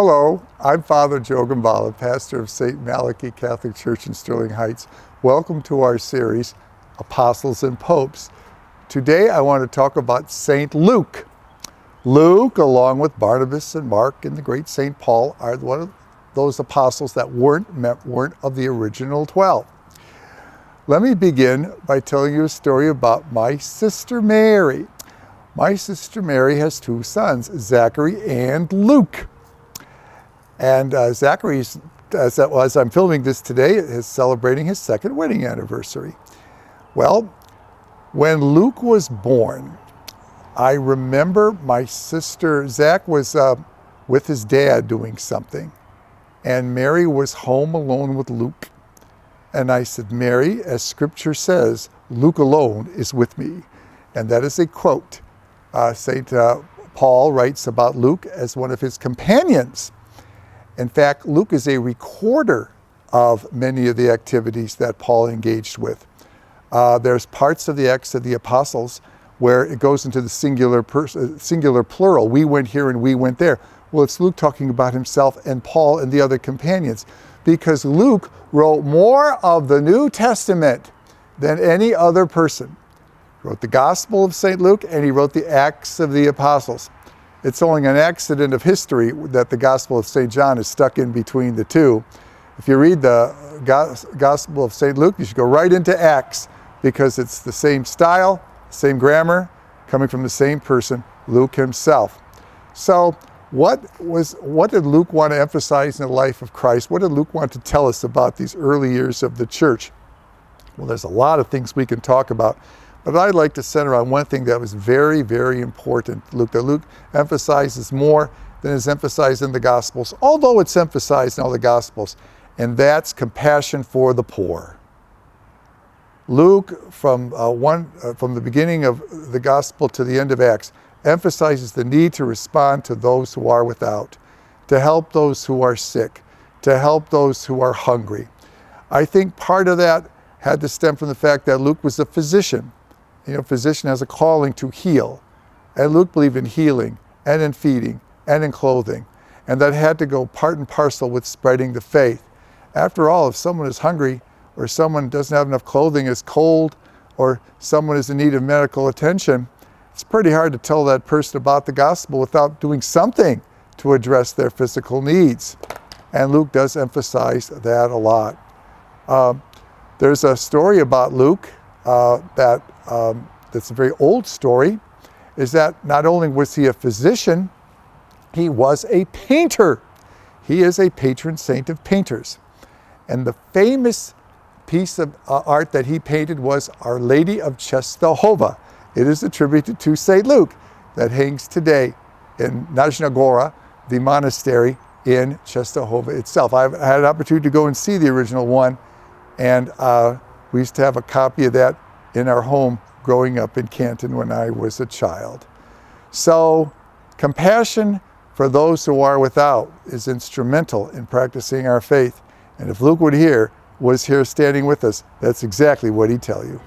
Hello, I'm Father Joe Gambale, pastor of St. Malachy Catholic Church in Sterling Heights. Welcome to our series, Apostles and Popes. Today I want to talk about St. Luke. Luke, along with Barnabas and Mark and the great St. Paul, are one of those apostles that weren't of the original 12. Let me begin by telling you a story about my sister Mary. My sister Mary has two sons, Zachary and Luke. And Zachary, as I'm filming this today, is celebrating his second wedding anniversary. Well, when Luke was born, I remember my sister, Zach was with his dad doing something, and Mary was home alone with Luke. And I said, Mary, as scripture says, Luke alone is with me. And that is a quote. St. Paul writes about Luke as one of his companions. In fact, Luke is a recorder of many of the activities that Paul engaged with. There's parts of the Acts of the Apostles where it goes into the singular plural. We went here and we went there. Well, it's Luke talking about himself and Paul and the other companions, because Luke wrote more of the New Testament than any other person. He wrote the Gospel of St. Luke and he wrote the Acts of the Apostles. It's only an accident of history that the Gospel of St. John is stuck in between the two. If you read the Gospel of St. Luke, you should go right into Acts, because it's the same style, same grammar, coming from the same person, Luke himself. So what did Luke want to emphasize in the life of Christ? What did Luke want to tell us about these early years of the church? Well, there's a lot of things we can talk about, but I'd like to center on one thing that was very, very important. That Luke emphasizes more than is emphasized in the Gospels, although it's emphasized in all the Gospels, and that's compassion for the poor. Luke, from the beginning of the Gospel to the end of Acts, emphasizes the need to respond to those who are without, to help those who are sick, to help those who are hungry. I think part of that had to stem from the fact that Luke was a physician. You know, physician has a calling to heal. And Luke believed in healing and in feeding and in clothing. And that had to go part and parcel with spreading the faith. After all, if someone is hungry, or someone doesn't have enough clothing, is cold, or someone is in need of medical attention, it's pretty hard to tell that person about the gospel without doing something to address their physical needs. And Luke does emphasize that a lot. There's a story about Luke that's a very old story, is that not only was he a physician, he was a painter. He is a patron saint of painters. And the famous piece of art that he painted was Our Lady of Czestochowa. It is attributed to St. Luke, that hangs today in Nizhna Gora, the monastery in Czestochowa itself. I've had an opportunity to go and see the original one, and we used to have a copy of that in our home growing up in Canton when I was a child. So compassion for those who are without is instrumental in practicing our faith. And if Luke was here standing with us, that's exactly what he'd tell you.